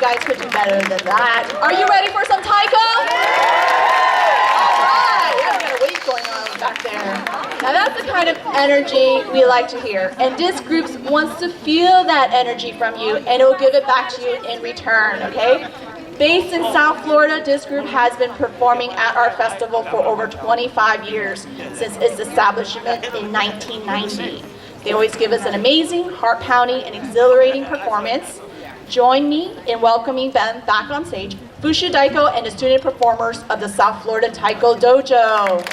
guys could do better than that. Are you ready for some taiko? Alright, yeah, we got a wave going on back there. Now that's the kind of energy we like to hear. And Disc Groups wants to feel that energy from you, and it will give it back to you in return, okay? Based in South Florida, Disc Group has been performing at our festival for over 25 years since its establishment in 1990. They always give us an amazing, heart-pounding, and exhilarating performance. Join me in welcoming them back on stage, Fushu Daiko and the student performers of the South Florida Taiko Dojo.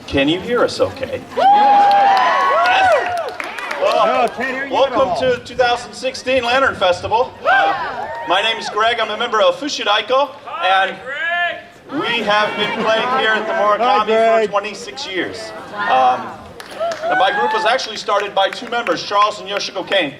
Can you hear us okay? Yes? Well, welcome to 2016 Lantern Festival. My name is Greg. I'm a member of Fushu Daiko, and we have been playing here at the Morikami for 26 years. And my group was actually started by two members, Charles and Yoshiko Kane.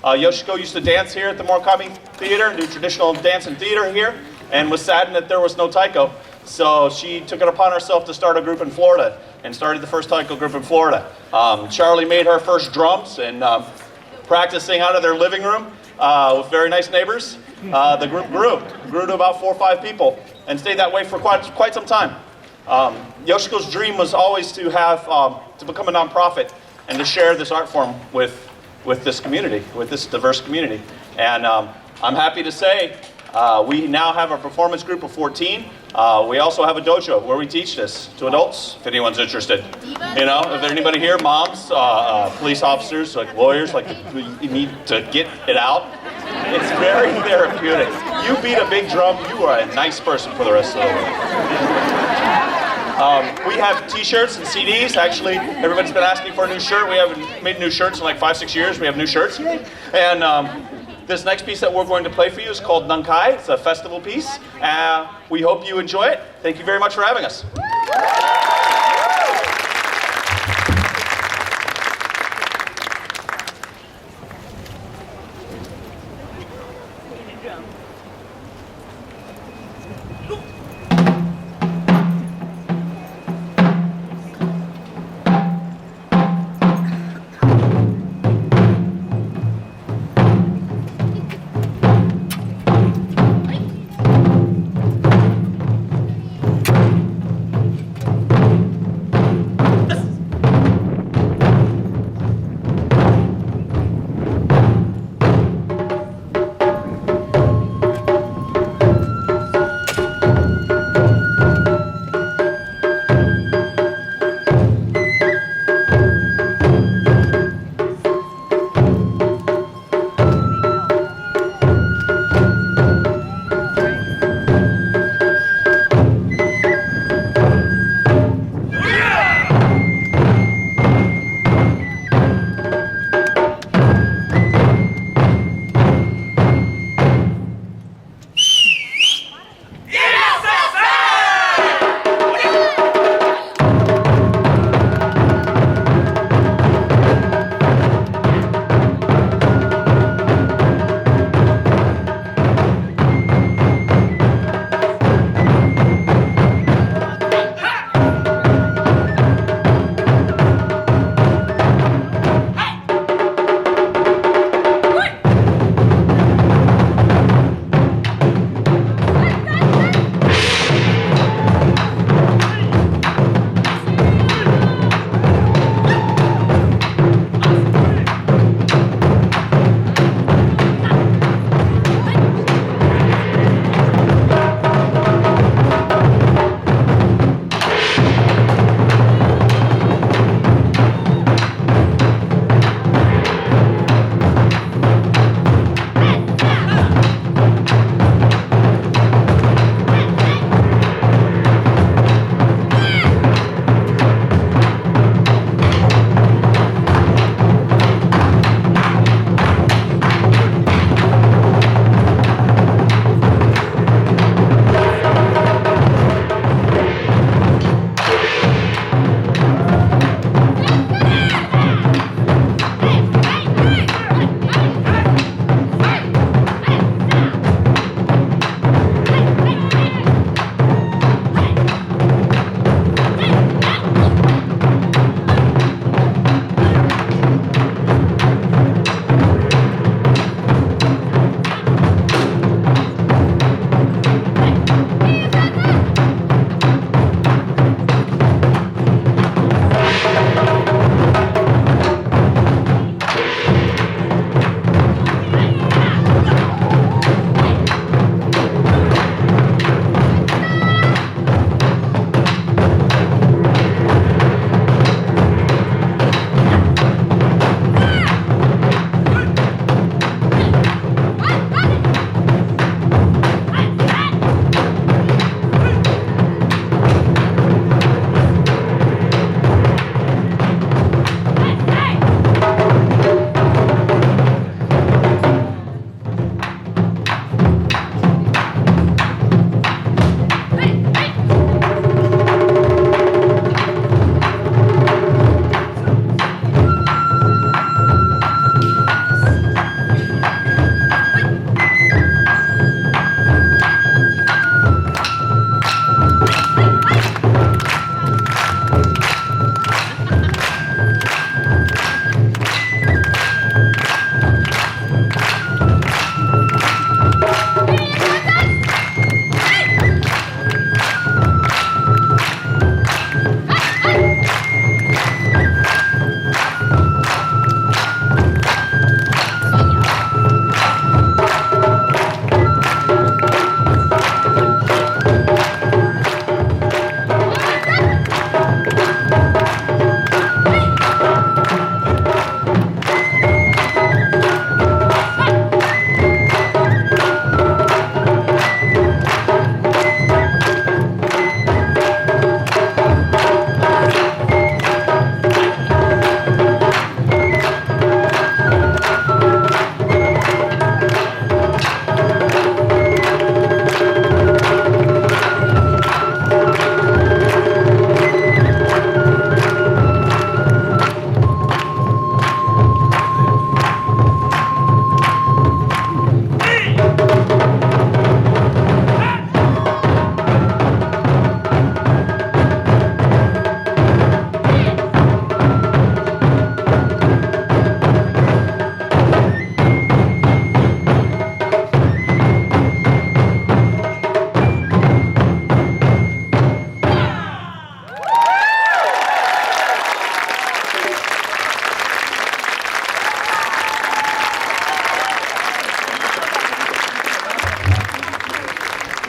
Yoshiko used to dance here at the Morikami Theater and do traditional dance and theater here, and was saddened that there was no taiko. So she took it upon herself to start a group in Florida, and started the first taiko group in Florida. Charlie made her first drums, and practicing out of their living room with very nice neighbors, the group grew to about 4 or 5 people, and stayed that way for quite some time. Yoshiko's dream was always to have to become a nonprofit and to share this art form with this community, with this diverse community. And I'm happy to say we now have a performance group of 14. We also have a dojo where we teach this to adults, if anyone's interested. You know, if there's anybody here, moms, police officers, like lawyers, like you need to get it out. It's very therapeutic. You beat a big drum, you are a nice person for the rest of the world. We have t-shirts and CDs. Actually, everybody's been asking for a new shirt. We haven't made new shirts in like 5-6 years. We have new shirts. And this next piece that we're going to play for you is called Nankai. It's a festival piece. We hope you enjoy it. Thank you very much for having us.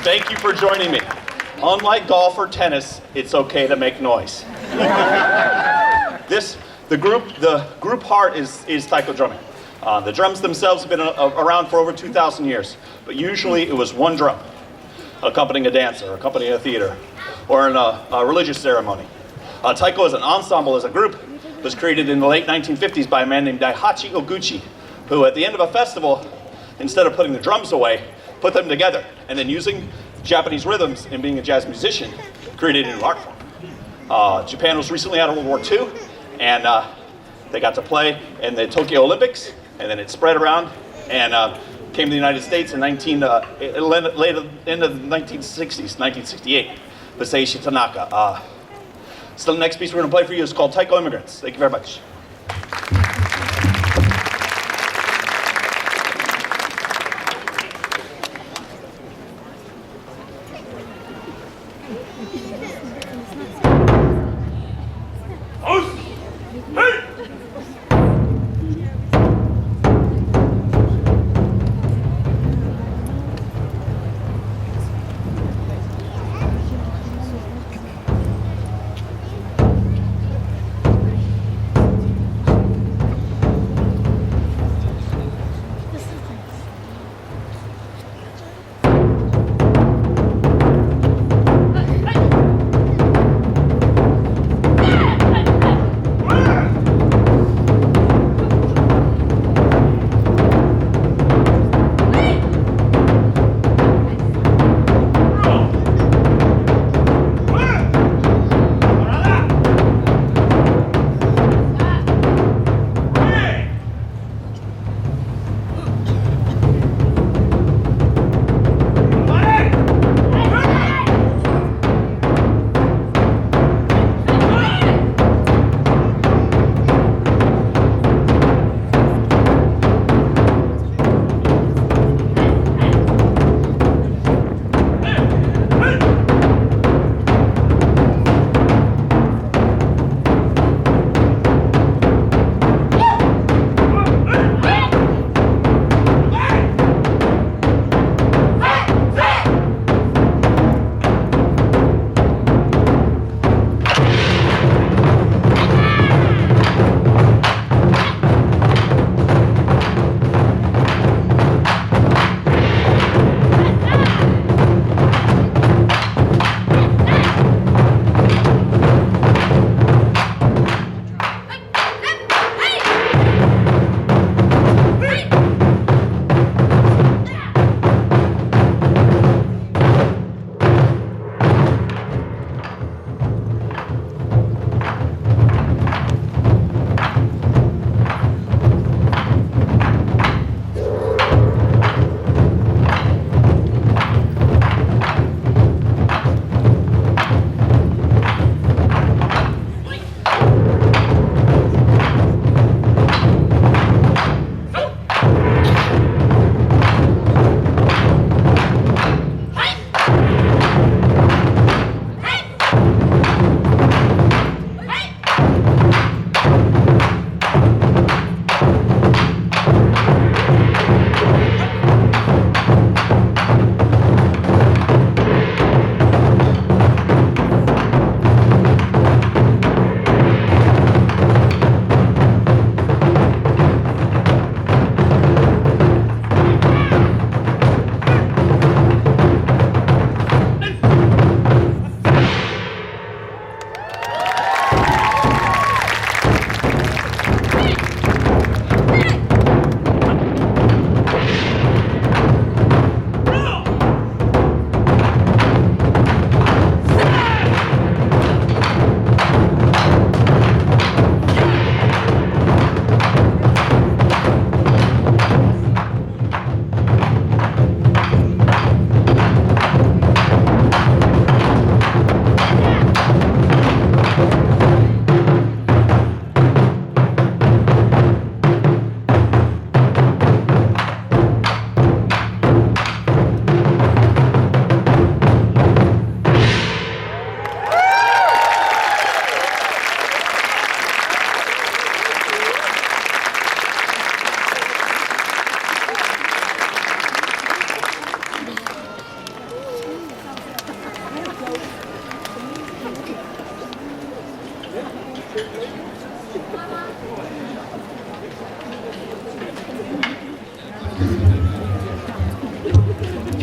Thank you for joining me. Unlike golf or tennis, it's okay to make noise. The group heart is taiko drumming. The drums themselves have been around for over 2,000 years, but usually it was one drum accompanying a dance or accompanying a theater or in a religious ceremony. Taiko as an ensemble, as a group, was created in the late 1950s by a man named Daihachi Oguchi, who at the end of a festival, instead of putting the drums away, put them together, and then using Japanese rhythms and being a jazz musician, created a new art form. Japan was recently out of World War II, and they got to play in the Tokyo Olympics, and then it spread around and came to the United States in late in the 1960s, 1968. Masaishi Tanaka. So the next piece we're going to play for you is called Taiko Immigrants. Thank you very much.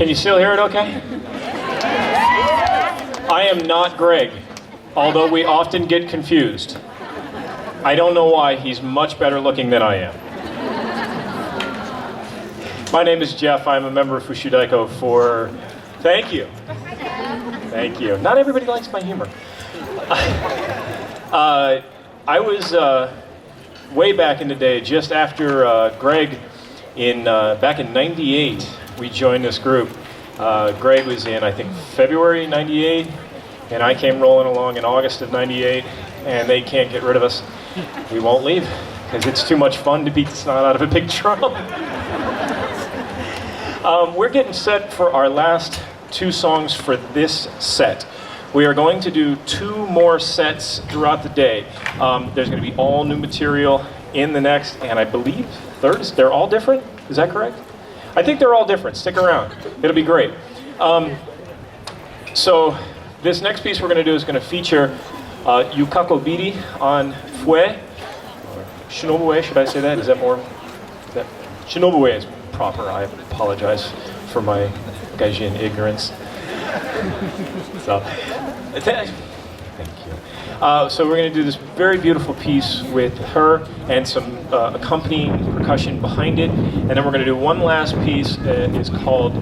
Can you still hear it okay? I am not Greg, although we often get confused. I don't know why, he's much better looking than I am. My name is Jeff, I'm a member of Fushidaiko for... Thank you. Thank you. Not everybody likes my humor. I was way back in the day, just after Greg, back in '98, we joined this group. Greg was in, I think, February '98, and I came rolling along in August of '98, and they can't get rid of us. We won't leave, because it's too much fun to beat the snot out of a big drum. We're getting set for our last 2 songs for this set. We are going to do 2 more sets throughout the day. There's going to be all new material in the next, and I believe they're all different? Is that correct? I think they're all different. Stick around. It'll be great. So this next piece we're going to do is going to feature Yukako Biri on Fue, or Shinobue, should I say that? Is that more? Shinobue is proper. I apologize for my gaijin ignorance. So, thank you. So we're going to do this very beautiful piece with her and some accompanying percussion behind it, and then we're going to do one last piece. It's called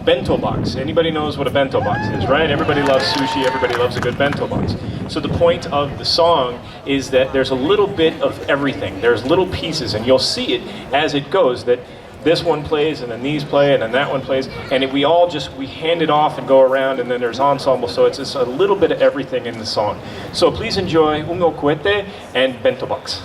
bento box. Anybody knows what a bento box is, right? Everybody loves sushi. Everybody loves a good bento box. So the point of the song is that there's a little bit of everything. There's little pieces, and you'll see it as it goes. That this one plays, and then these play, and then that one plays, and we hand it off and go around, and then there's ensemble, so it's a little bit of everything in the song. So please enjoy Ungo Koete and Bento Box.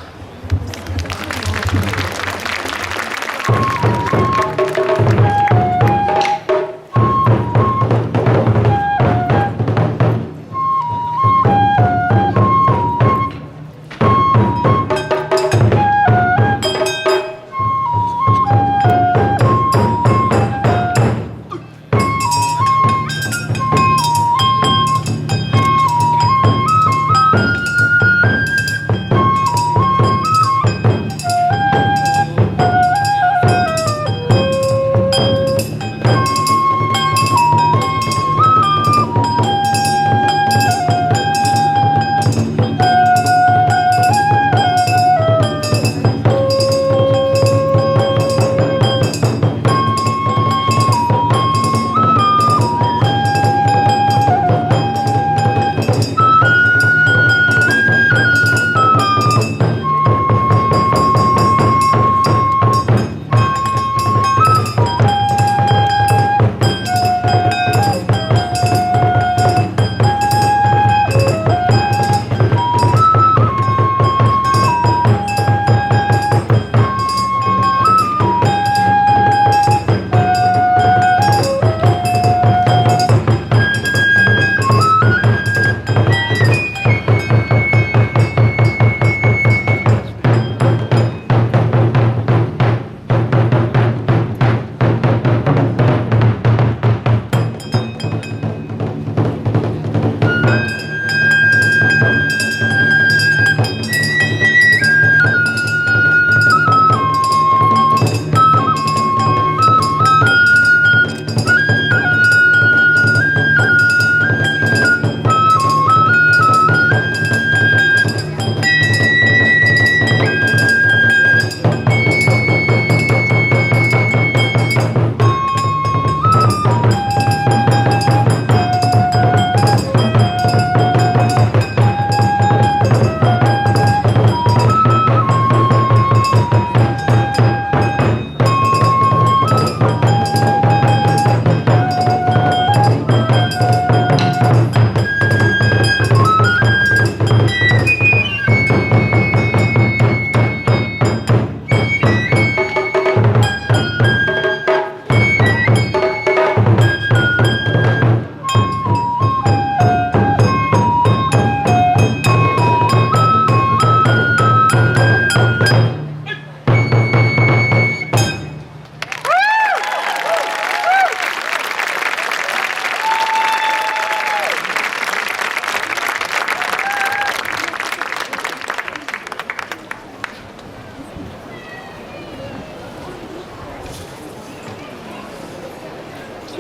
You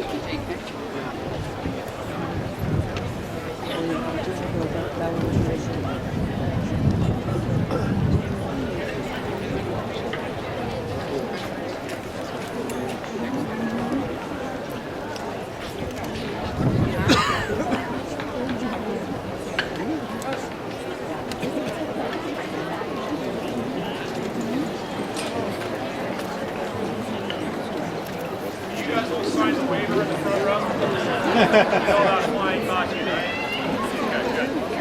guys will sign the waiver in the front row. Fill out flying hockey tonight. Okay, good.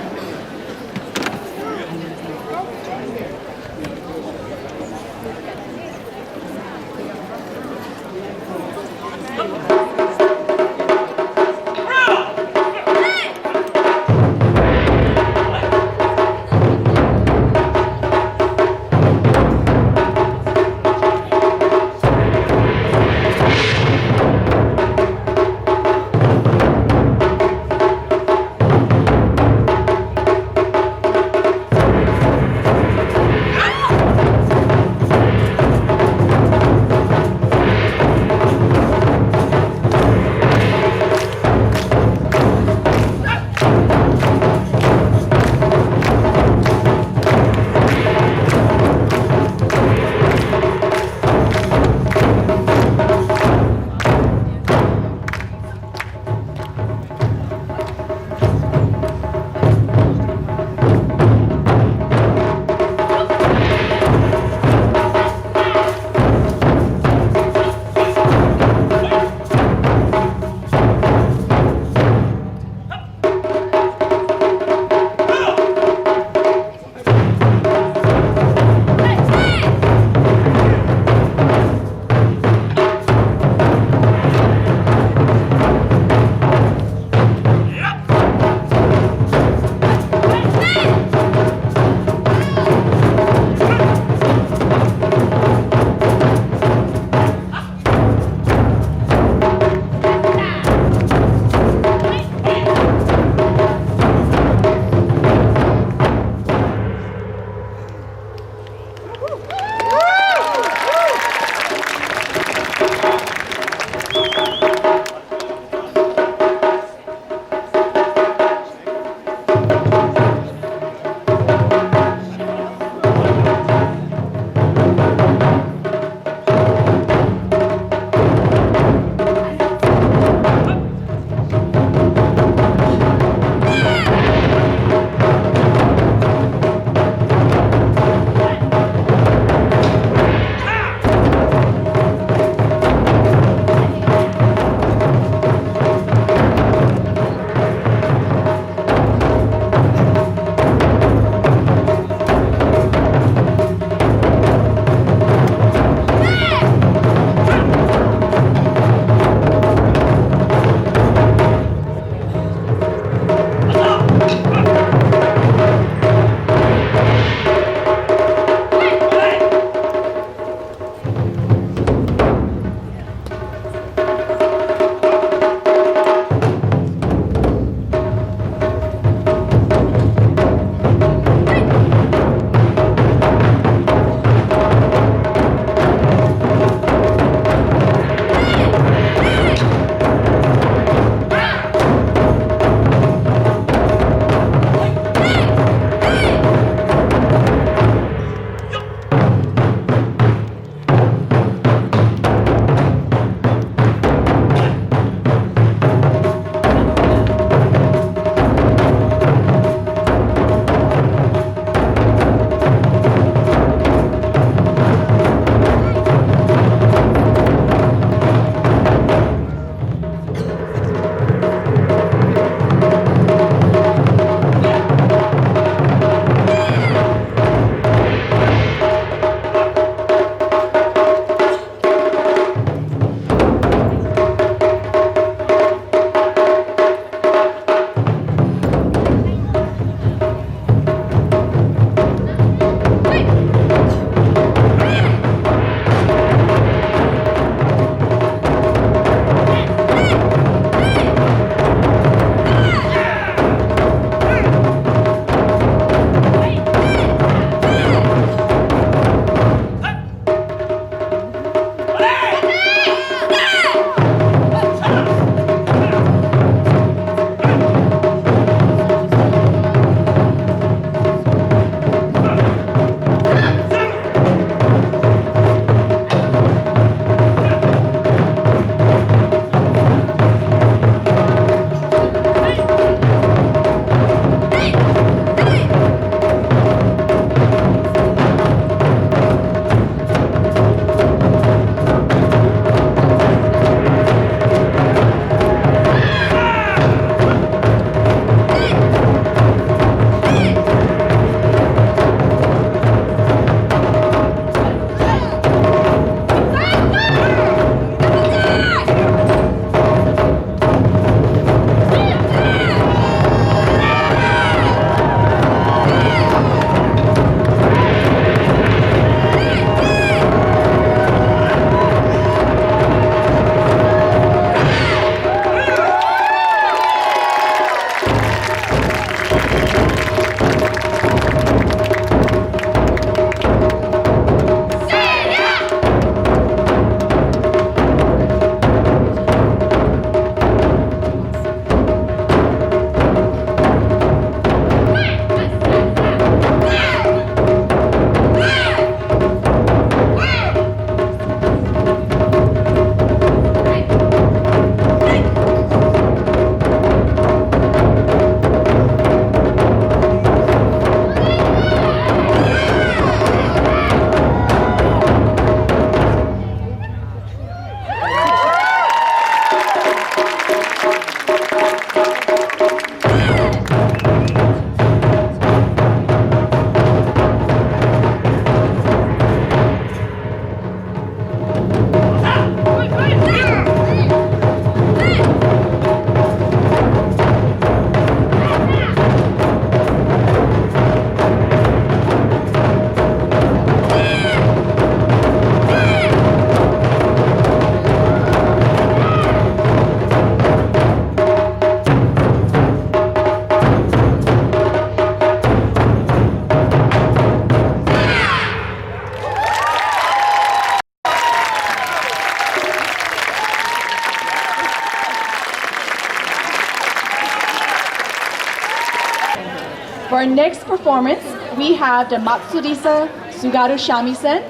For our next performance, we have the Matsurisa Sugaru Shamisen.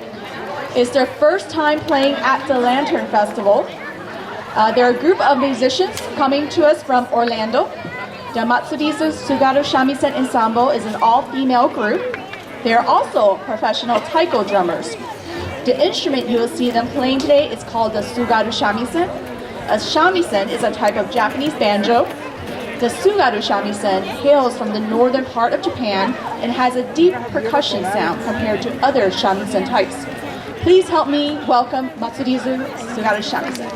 It's their first time playing at the Lantern Festival. They're a group of musicians coming to us from Orlando. The Matsurisa Sugaru Shamisen Ensemble is an all-female group. They are also professional taiko drummers. The instrument you will see them playing today is called the Sugaru Shamisen. A shamisen is a type of Japanese banjo. The Sugaru Shamisen hails from the northern part of Japan and has a deep percussion sound compared to other shamisen types. Please help me welcome Matsurisa Sugaru Shamisen.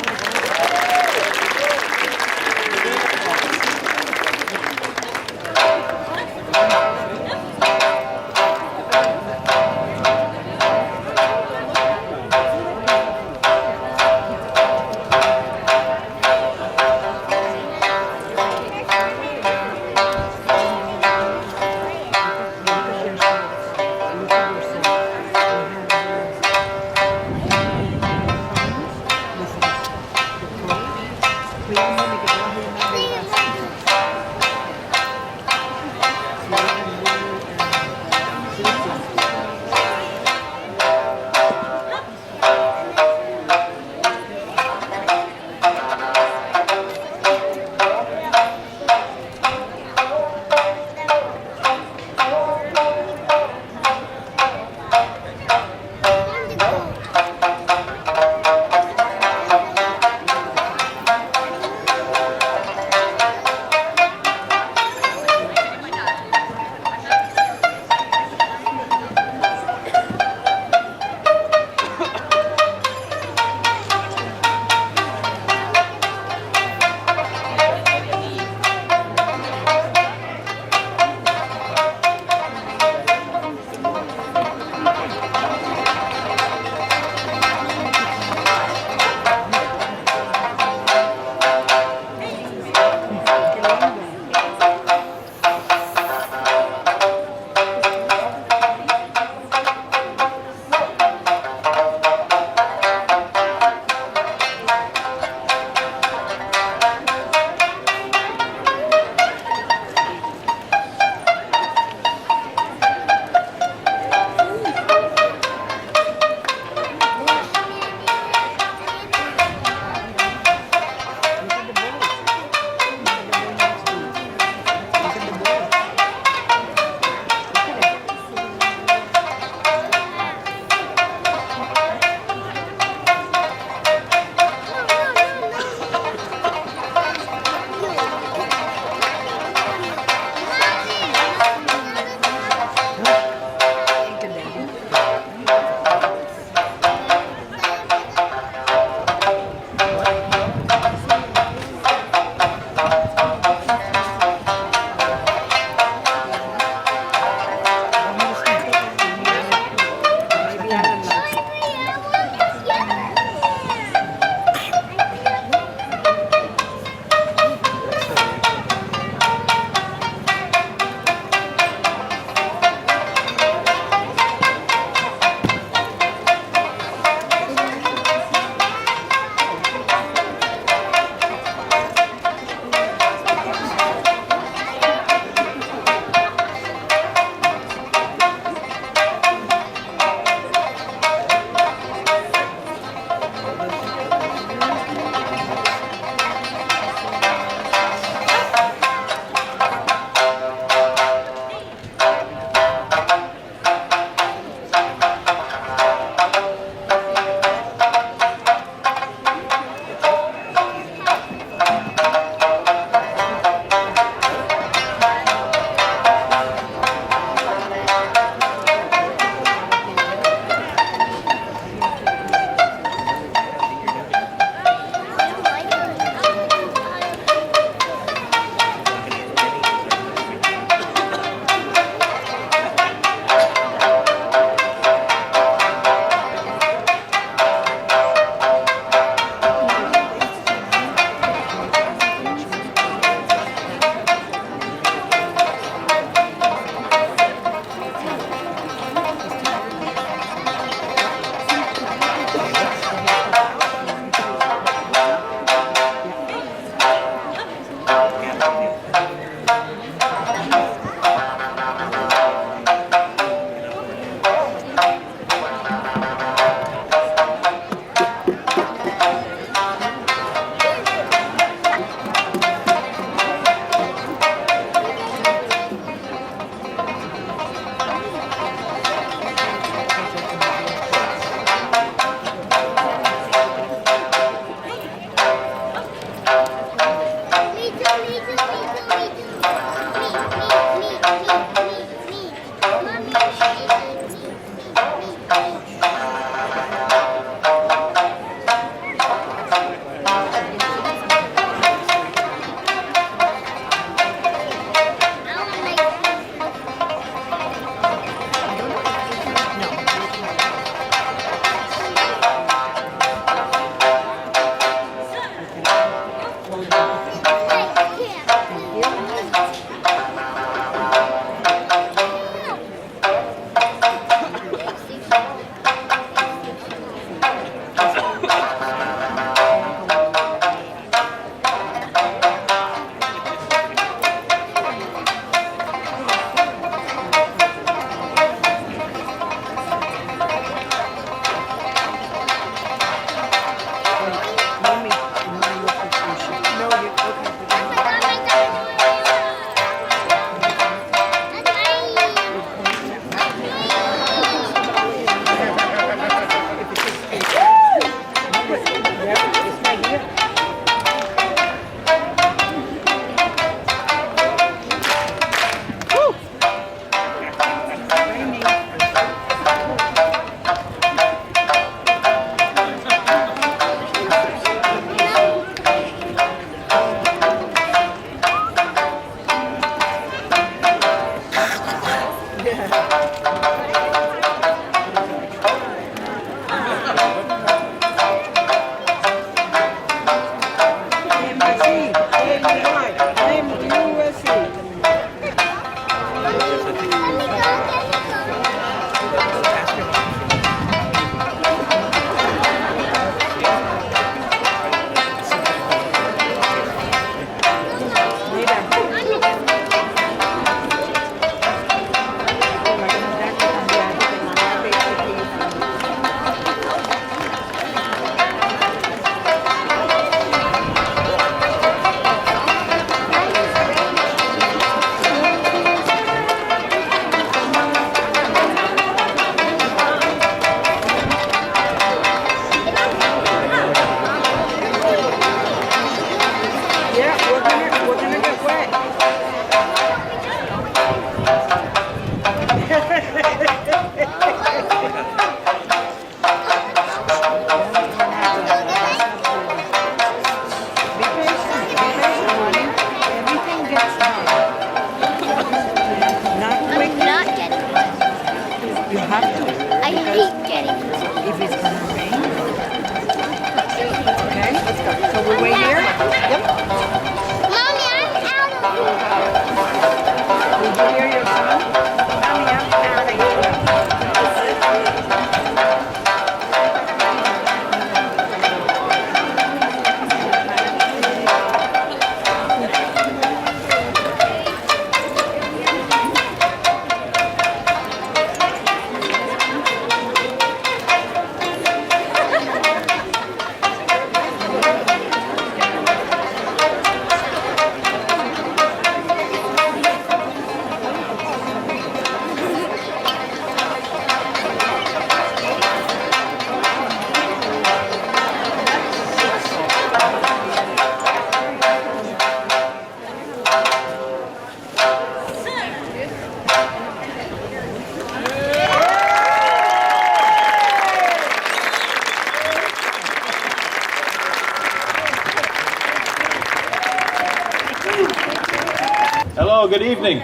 Hello, good evening.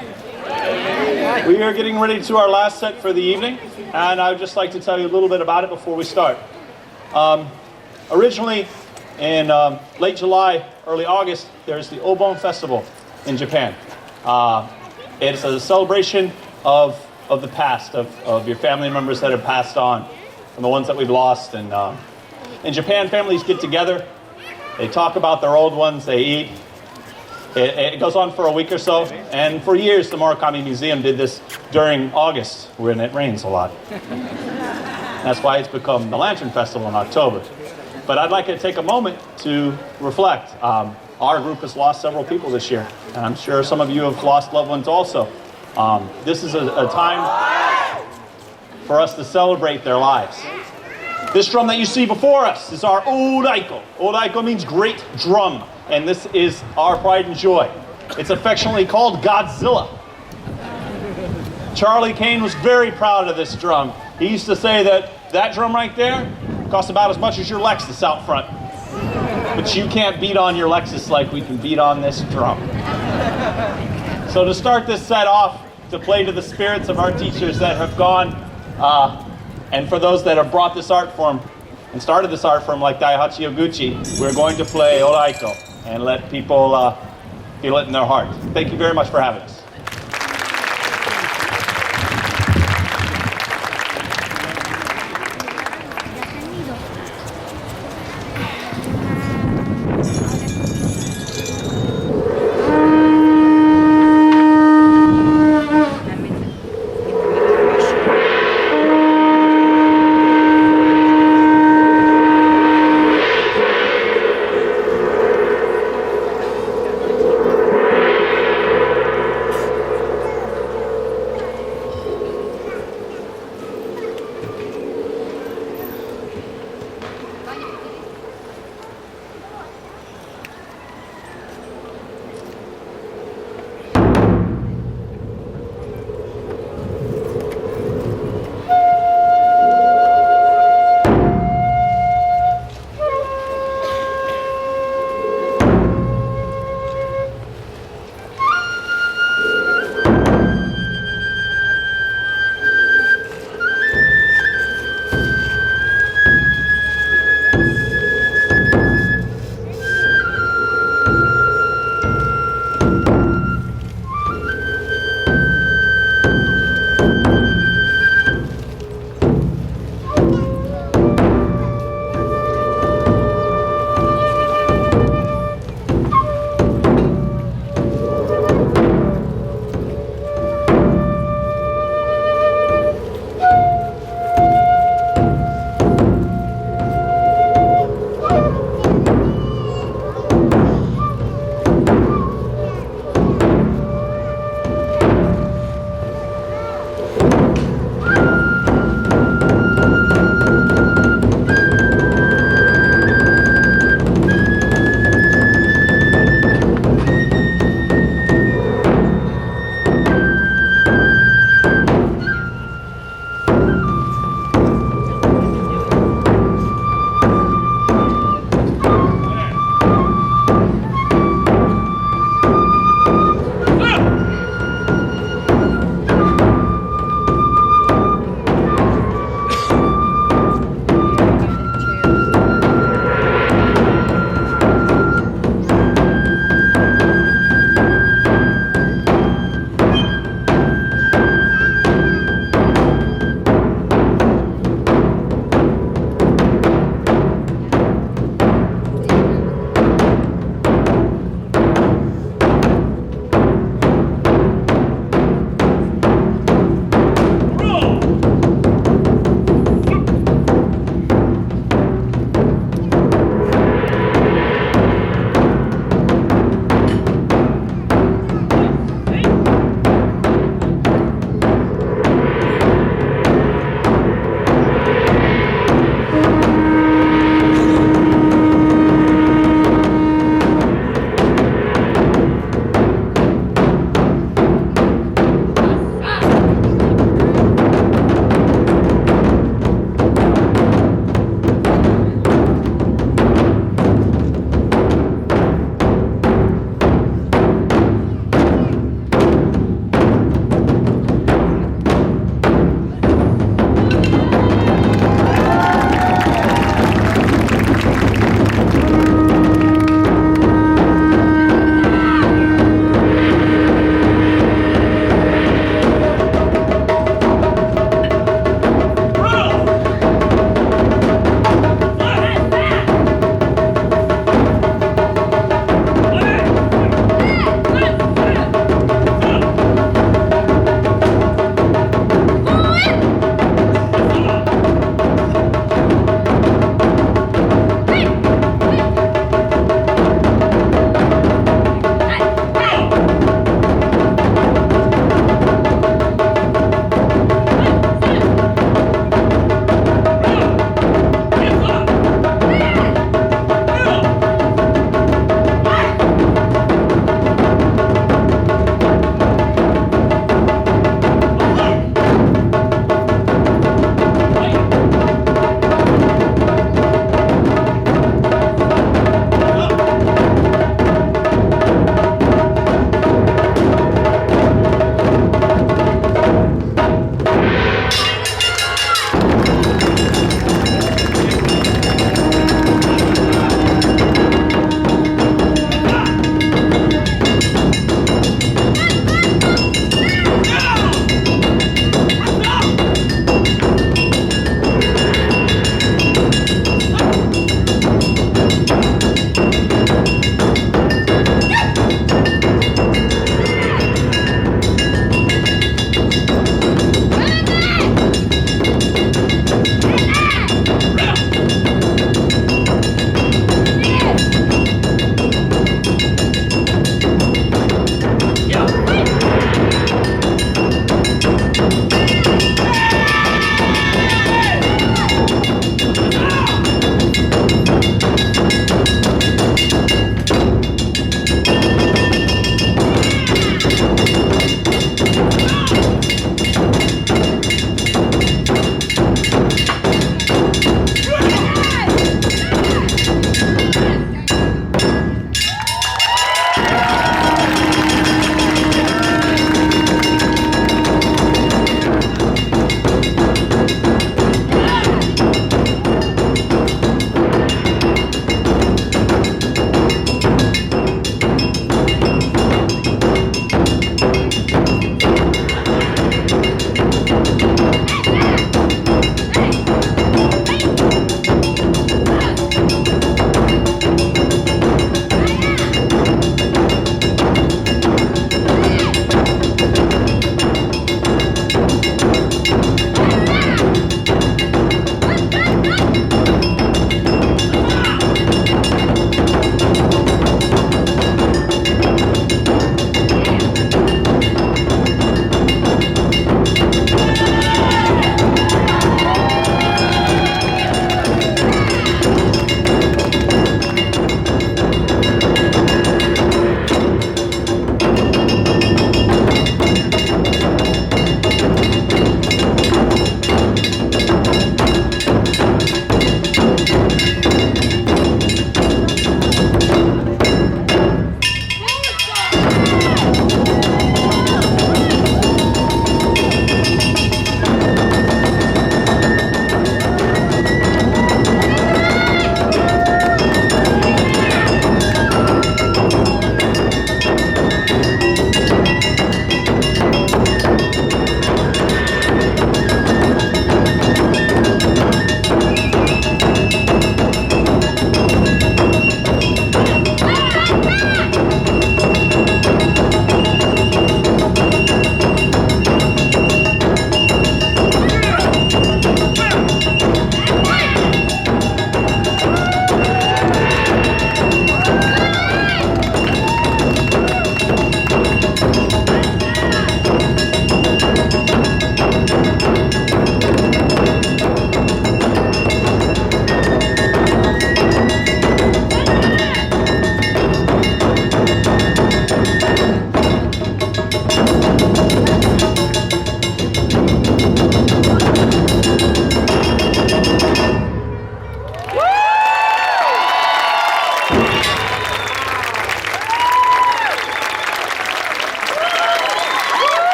We are getting ready to our last set for the evening, and I would just like to tell you a little bit about it before we start. Originally, in late July, early August, there's the Obon Festival in Japan. It's a celebration of the past, of your family members that have passed on, and the ones that we've lost. And in Japan, families get together, they talk about their old ones, they eat. It goes on for a week or so, and for years the Morikami Museum did this during August when it rains a lot. That's why it's become the Lantern Festival in October. But I'd like to take a moment to reflect. Our group has lost several people this year, and I'm sure some of you have lost loved ones also. This is a time for us to celebrate their lives. This drum that you see before us is our Odaiko. Odaiko means great drum. And this is our pride and joy. It's affectionately called Godzilla. Charlie Kane was very proud of this drum. He used to say that drum right there costs about as much as your Lexus out front. But you can't beat on your Lexus like we can beat on this drum. So to start this set off, to play to the spirits of our teachers that have gone, and for those that have brought this art form and started this art form like Daihachi Oguchi, we're going to play Odaiko and let people feel it in their heart. Thank you very much for having us.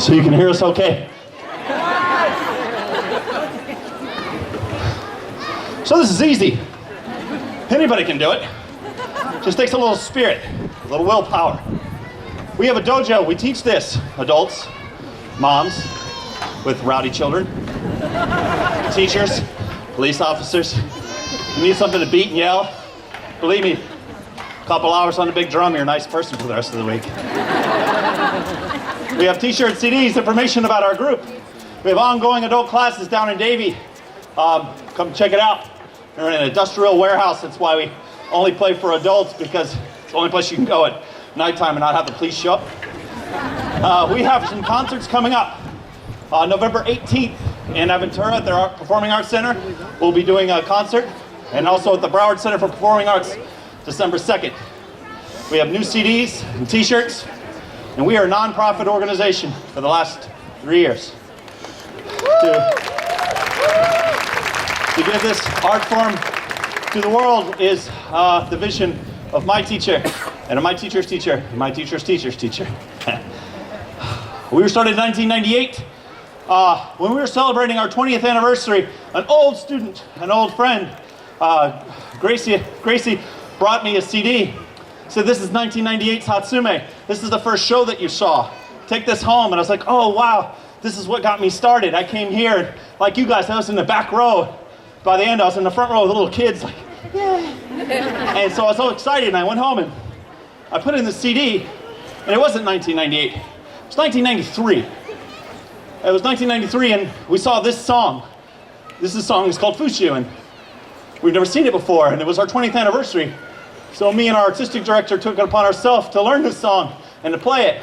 so you can hear us okay. So this is easy. Anybody can do it. Just takes a little spirit, a little willpower. We have a dojo. We teach this. Adults, moms with rowdy children, teachers, police officers. You need something to beat and yell? Believe me, a couple hours on the big drum, you're a nice person for the rest of the week. We have t-shirts, CDs, information about our group. We have ongoing adult classes down in Davie. Come check it out. We're in an industrial warehouse. That's why we only play for adults, because it's the only place you can go at nighttime and not have the police show up. We have some concerts coming up. November 18th in Aventura at their Performing Arts Center. We'll be doing a concert. And also at the Broward Center for Performing Arts, December 2nd. We have new CDs and t-shirts. And we are a non-profit organization for the last 3 years. To give this art form to the world is the vision of my teacher, and of my teacher's teacher, and my teacher's teacher's teacher. We were started in 1998. When we were celebrating our 20th anniversary, an old student, an old friend, Gracie brought me a CD. Said, this is 1998's Hatsume. This is the first show that you saw. Take this home. And I was like, oh wow, this is what got me started. I came here, like you guys, I was in the back row. By the end, I was in the front row with the little kids, like, yeah. And so I was so excited, and I went home and I put in the CD, and it wasn't 1998. It was 1993. It was 1993, and we saw this song. This song is called Fushu, and we've never seen it before, and it was our 20th anniversary. So me and our artistic director took it upon ourselves to learn this song and to play it.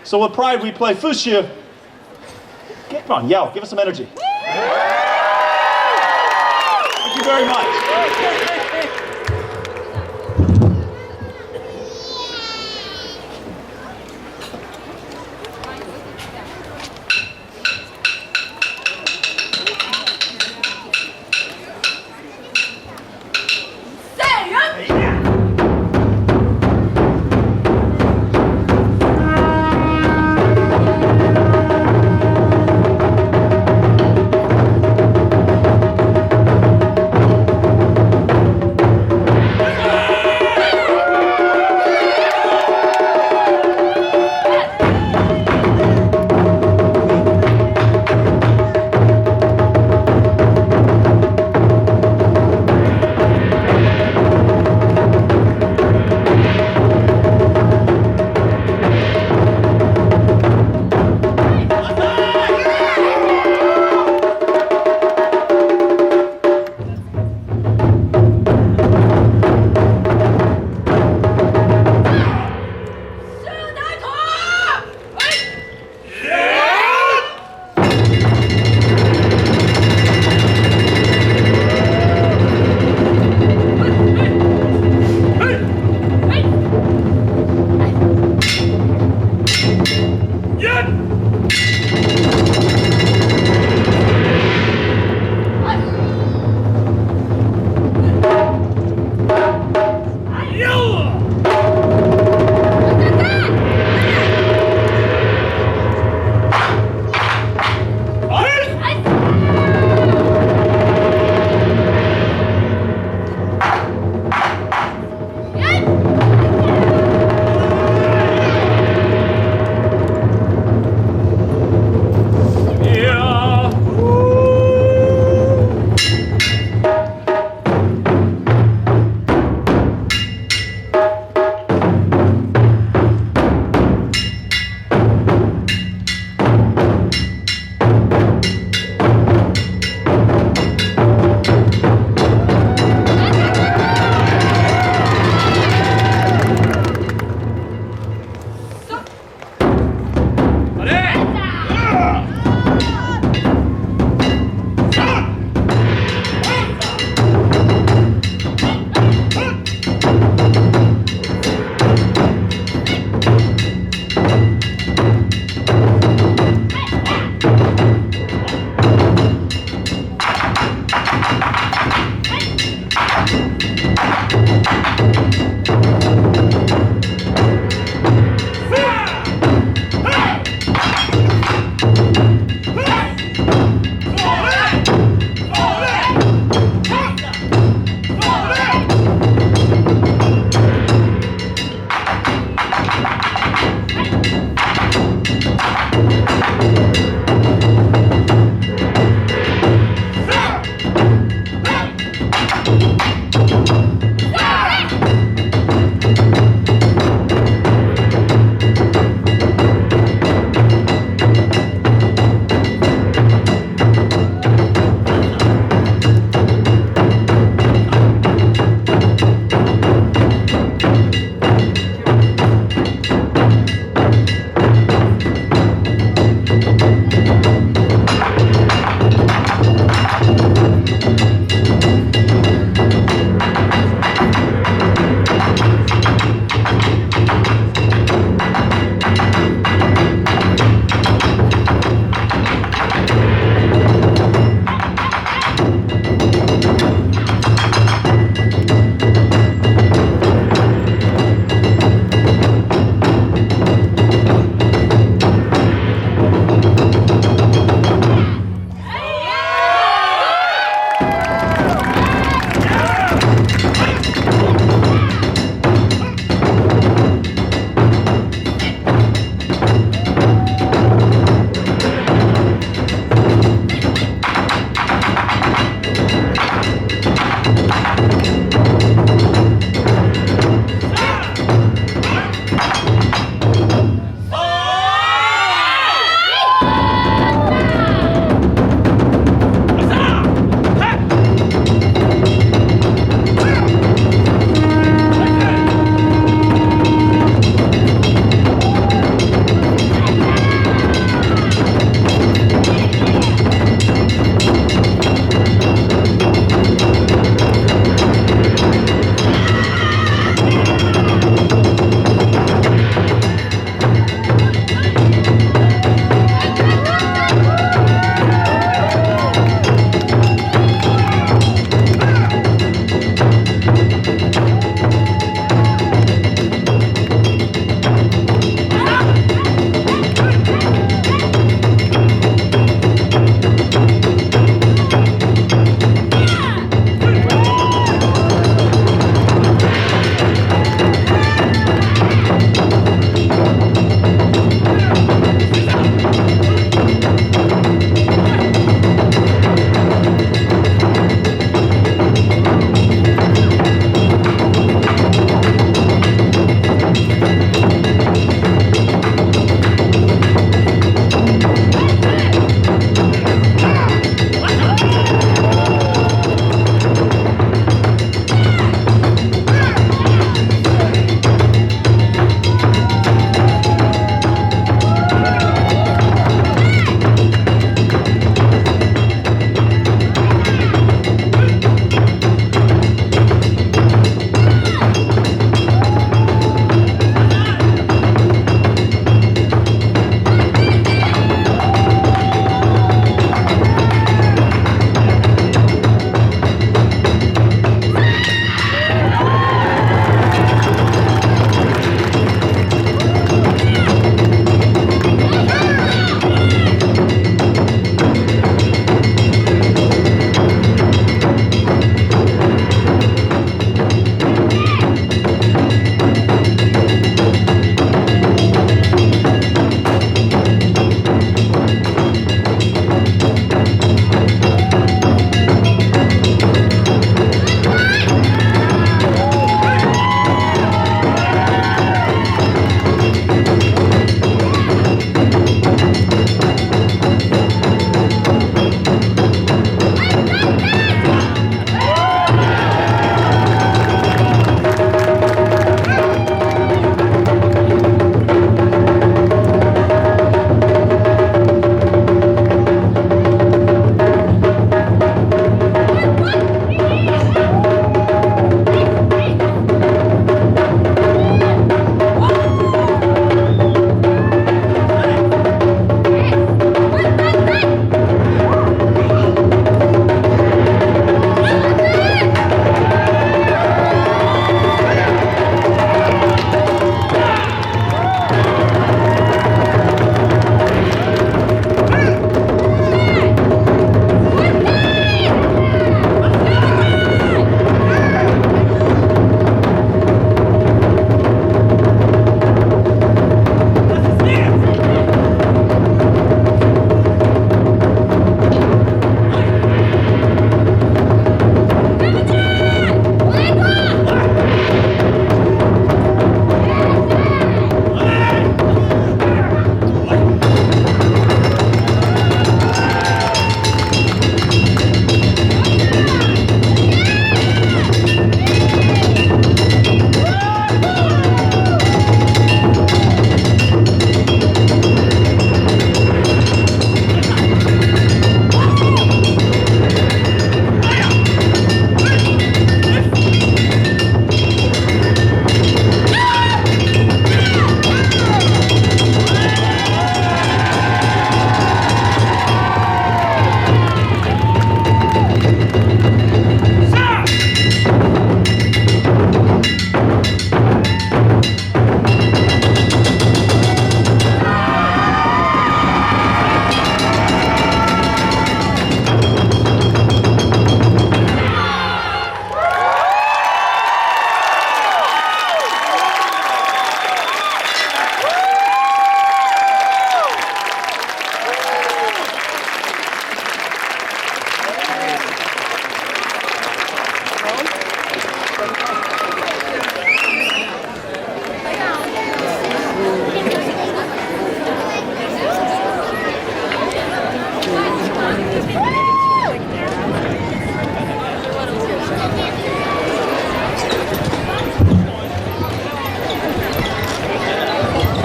So with pride, we play Fushu. Come on, yell, give us some energy. Thank you very much.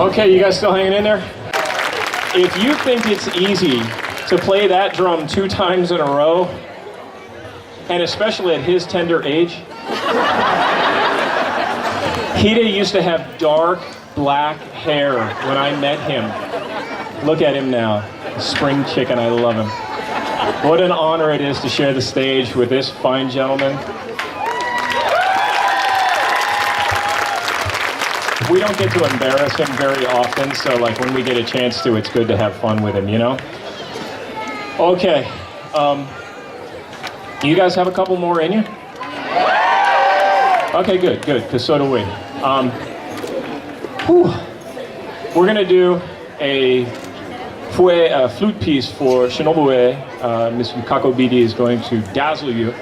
Okay, you guys still hanging in there? If you think it's easy to play that drum 2 times in a row, and especially at his tender age, Hide used to have dark black hair when I met him. Look at him now, spring chicken, I love him. What an honor it is to share the stage with this fine gentleman. We don't get to embarrass him very often, so like when we get a chance to, it's good to have fun with him, you know? Okay, you guys have a couple more in you? Okay, good, because so do we. We're gonna do a flute piece for Shinobue. Miss Yukako Bidi is going to dazzle you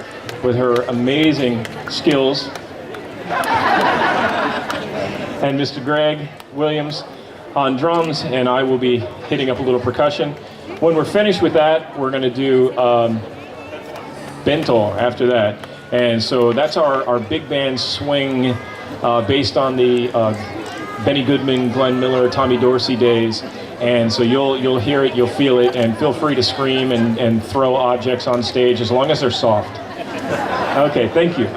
with her amazing skills. And Mr. Greg Williams on drums, and I will be hitting up a little percussion. When we're finished with that, we're gonna do bento after that. And so that's our big band swing based on the Benny Goodman, Glenn Miller, Tommy Dorsey days. And so you'll hear it, you'll feel it, and feel free to scream and throw objects on stage as long as they're soft. Okay, thank you.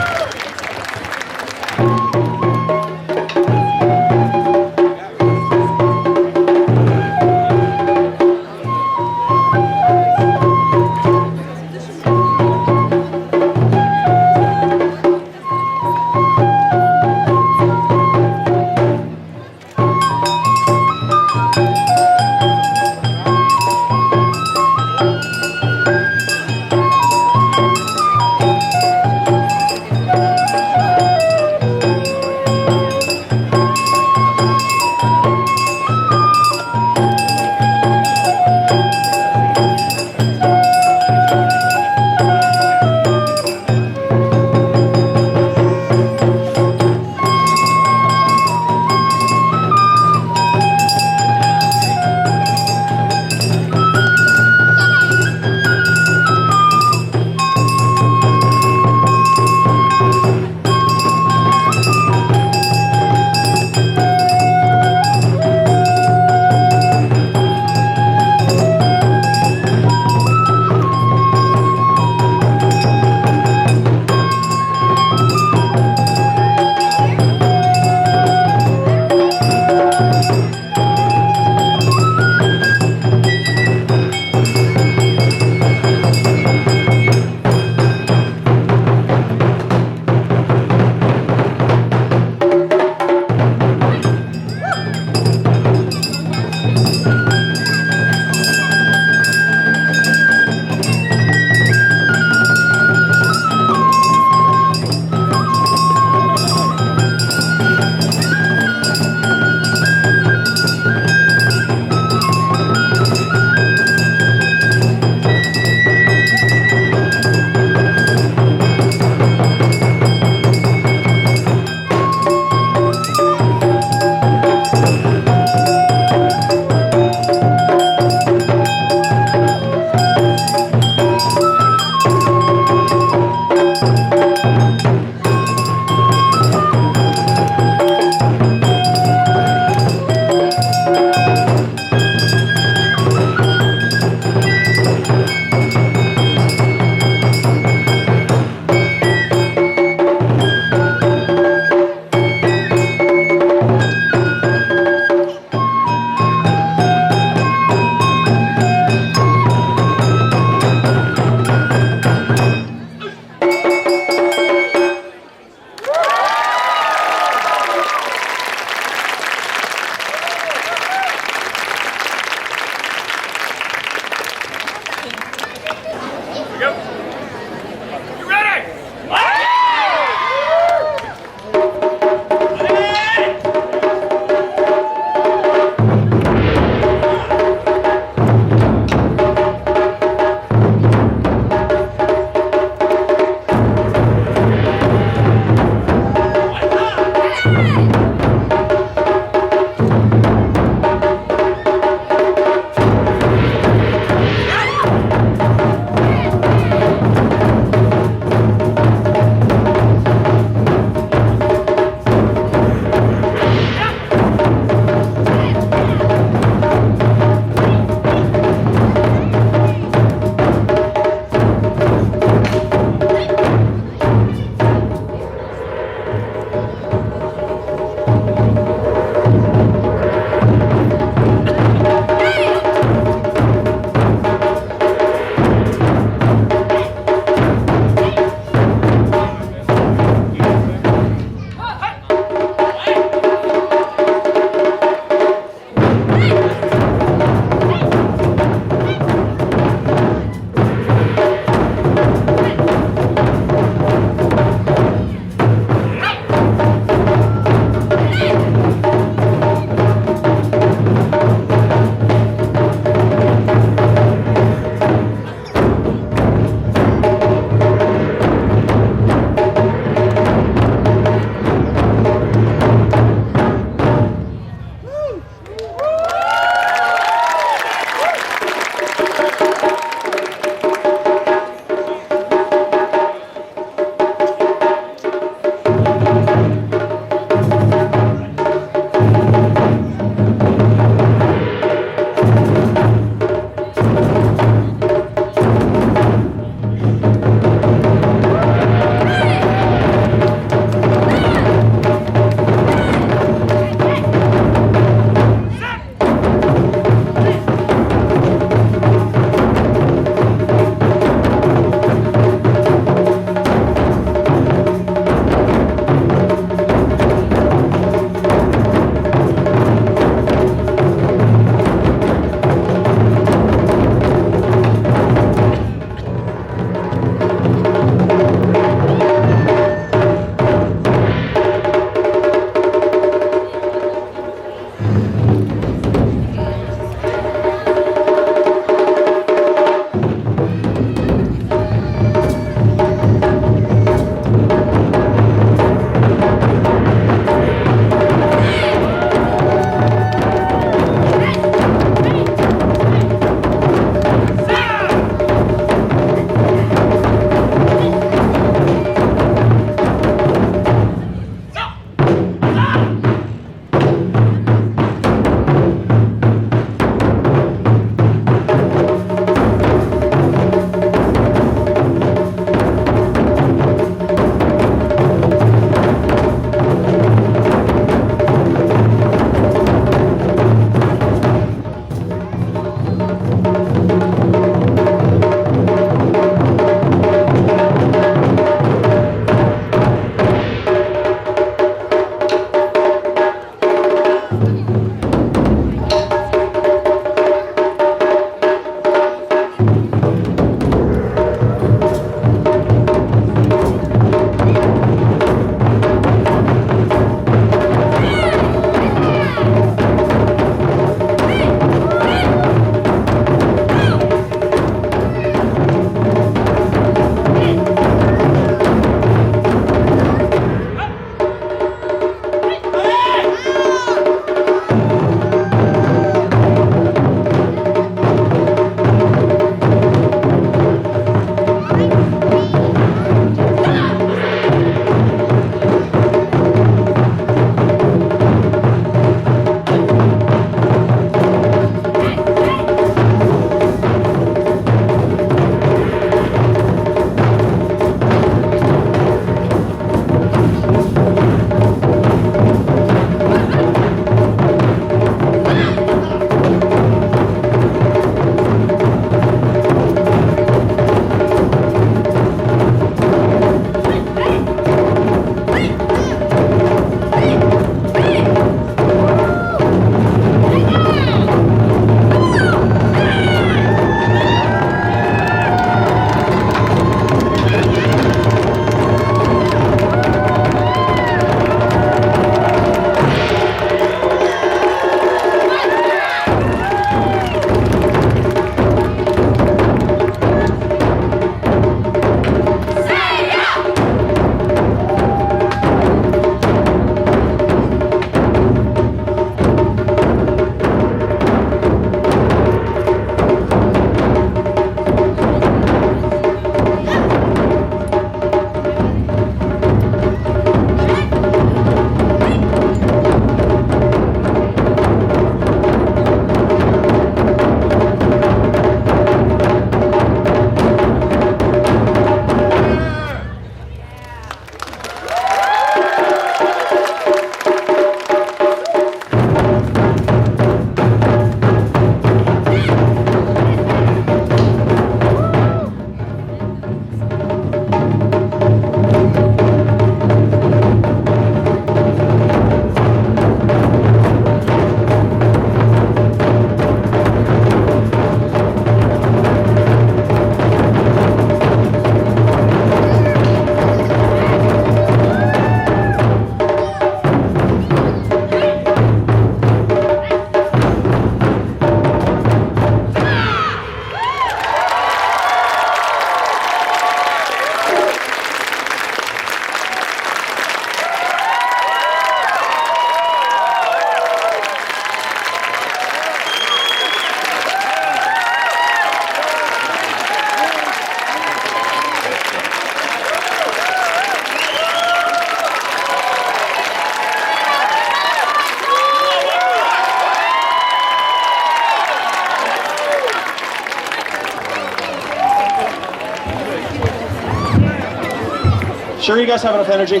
Sure you guys have enough energy? You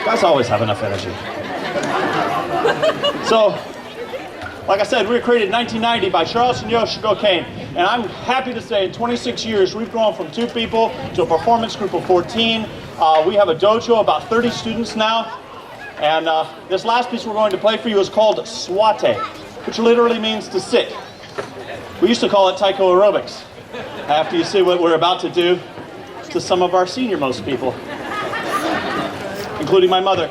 guys always have enough energy. So, like I said, we were created in 1990 by Charles and Yoshiko Kane. And I'm happy to say in 26 years, we've grown from 2 people to a performance group of 14. We have a dojo, about 30 students now. And this last piece we're going to play for you is called Swate, which literally means to sit. We used to call it taiko aerobics. After you see what we're about to do to some of our senior-most people, including my mother.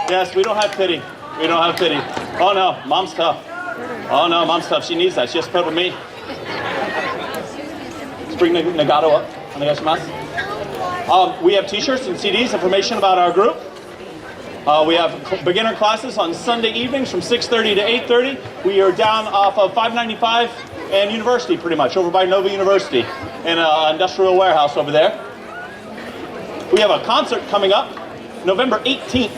Yes, we don't have pity. We don't have pity. Oh no, mom's tough. Oh no, mom's tough. She needs that. She has to put up with me. Let's bring Nagato up. Onegaishimasu. We have t-shirts and CDs, information about our group. We have beginner classes on Sunday evenings from 6:30 to 8:30. We are down off of 595 and University, pretty much, over by Nova University, in an industrial warehouse over there. We have a concert coming up, November 18th.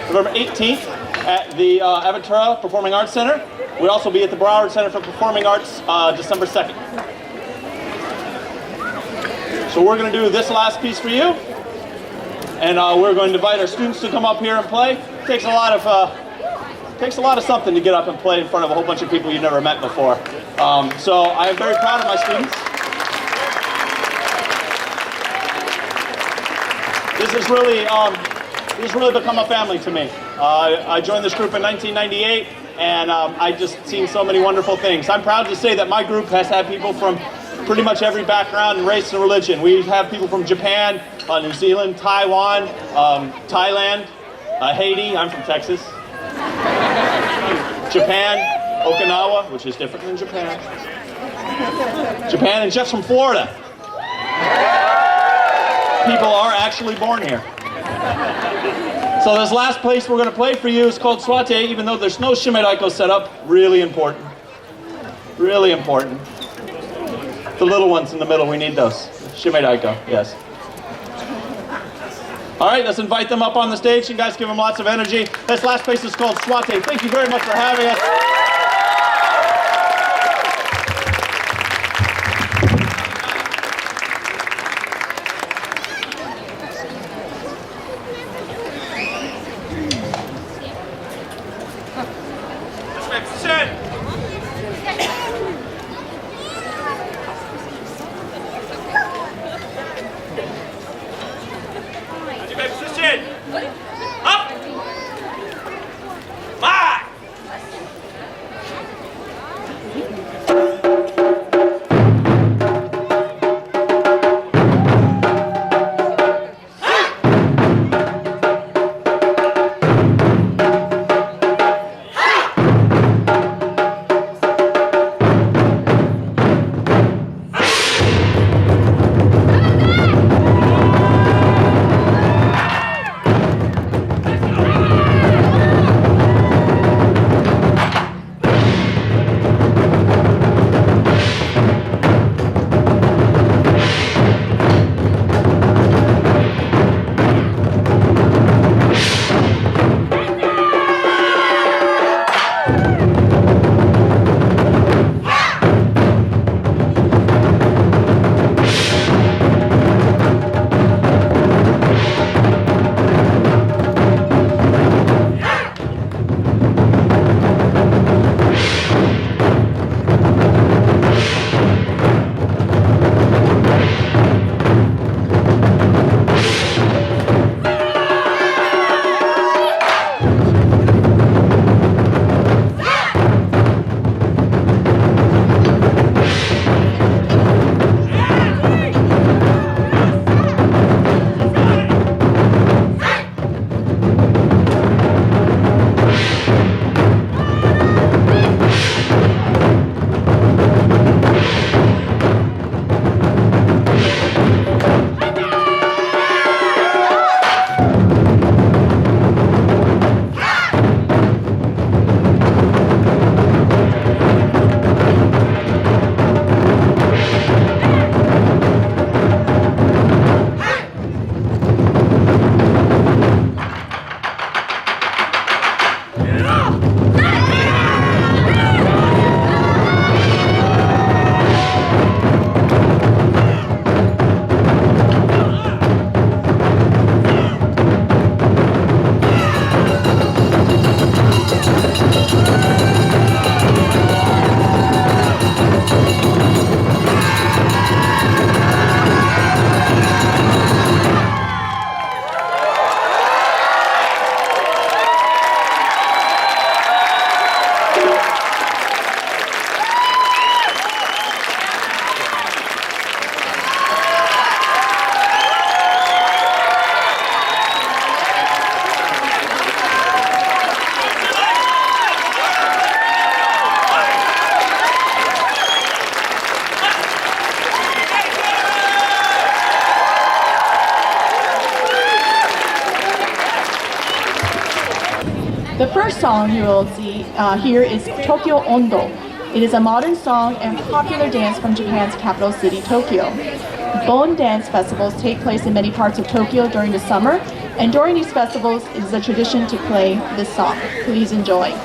November 18th at the Aventura Performing Arts Center. We'll also be at the Broward Center for Performing Arts December 2nd. So we're going to do this last piece for you. And we're going to invite our students to come up here and play. It takes a lot of something to get up and play in front of a whole bunch of people you've never met before. So I am very proud of my students. This has really become a family to me. I joined this group in 1998, and I just seen so many wonderful things. I'm proud to say that my group has had people from pretty much every background and race and religion. We have people from Japan, New Zealand, Taiwan, Thailand, Haiti, I'm from Texas, Japan, Okinawa, which is different than Japan, and Jeff's from Florida. People are actually born here. So this last place we're going to play for you is called Swate, even though there's no shimedaiko set up. Really important. Really important. The little ones in the middle, we need those. Shimedaiko, yes. All right, let's invite them up on the stage. You guys give them lots of energy. This last place is called Swate. Thank you very much for having us. Up! 5, The first song you will see here is Tokyo Ondo. It is a modern song and popular dance from Japan's capital city, Tokyo. Bon dance festivals take place in many parts of Tokyo during the summer, and during these festivals, it is a tradition to play this song. Please enjoy.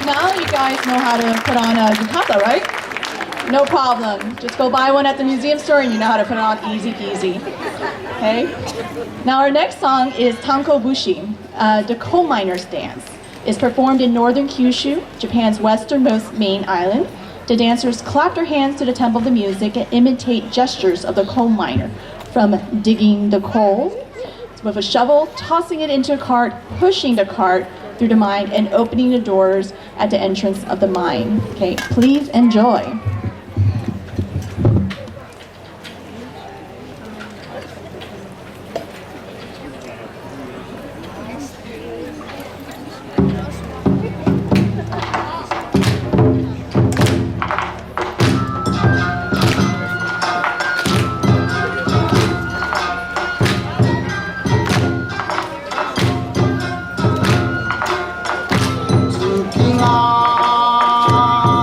Now you guys know how to put on a yukata, right? No problem. Just go buy one at the museum store and you know how to put it on easy peasy. Okay? Now our next song is Tanko Bushi, the coal miners dance. It's performed in northern Kyushu, Japan's westernmost main island. The dancers clap their hands to the tempo of the music and imitate gestures of the coal miner, from digging the coal with a shovel, tossing it into a cart, pushing the cart through the mine, and opening the doors at the entrance of the mine. Okay, please enjoy.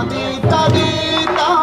Dita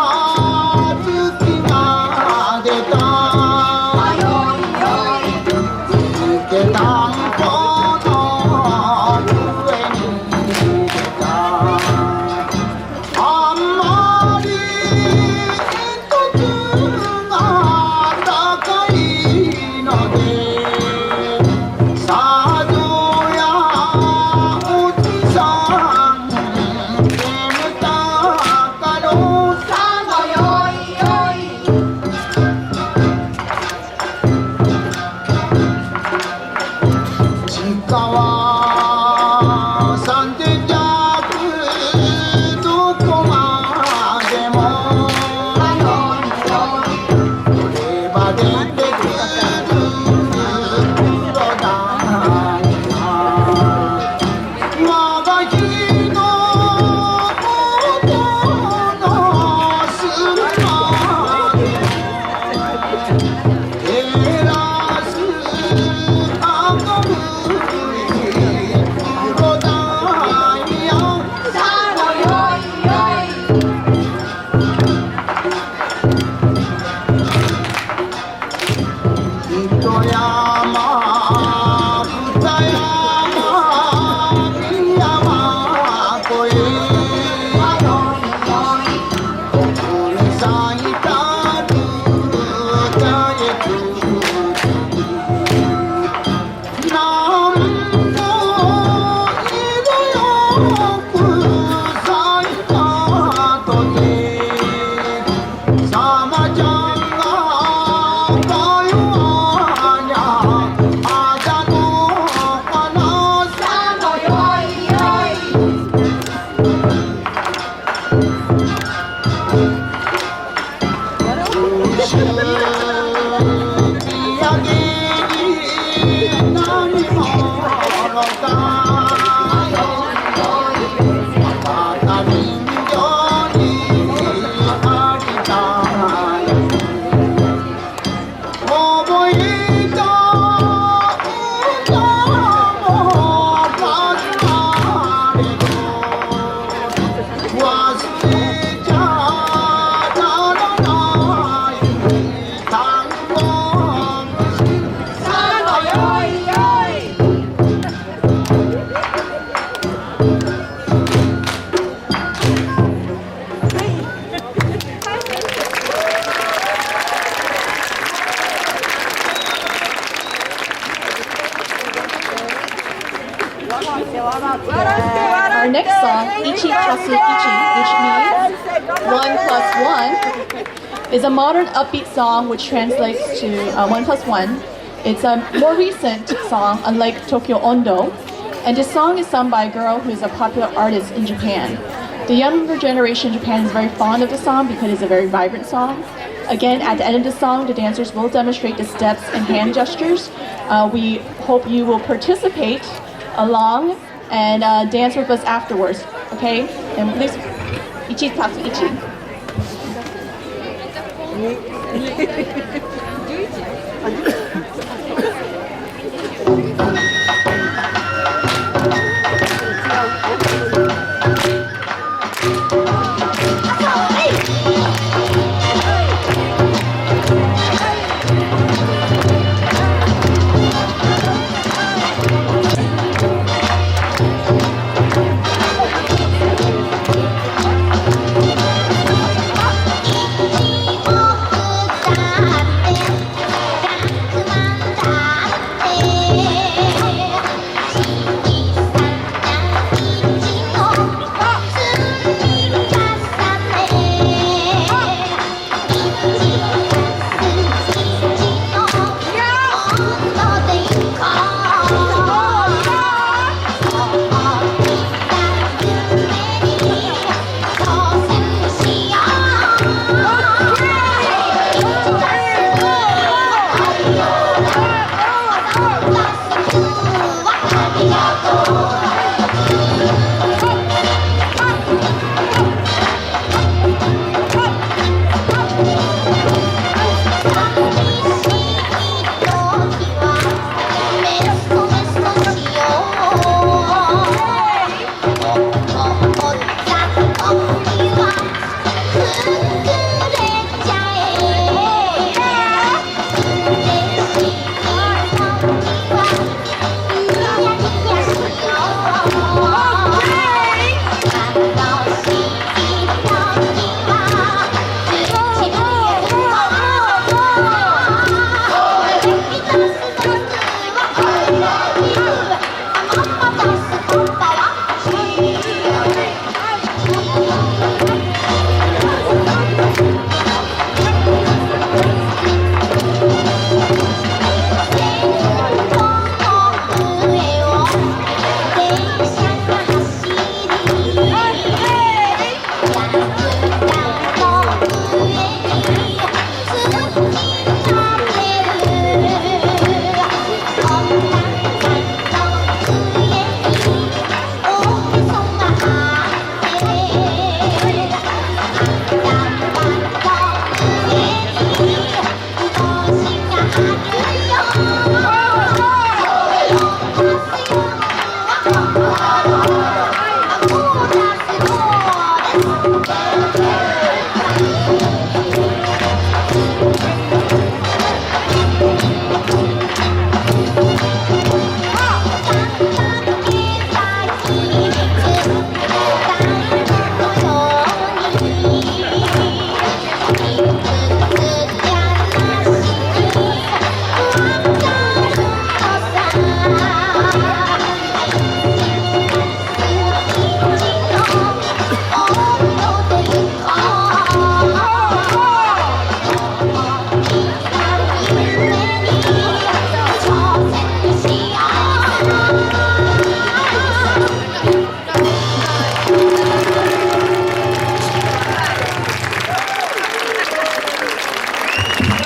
which means 1 plus 1, is a modern upbeat song which translates to 1 plus 1. It's a more recent song, unlike Tokyo Ondo, and this song is sung by a girl who is a popular artist in Japan. The younger generation in Japan is very fond of the song because it's a very vibrant song. Again, at the end of the song, the dancers will demonstrate the steps and hand gestures. We hope you will participate along and dance with us afterwards, okay? And please, ichi tatsu ichi.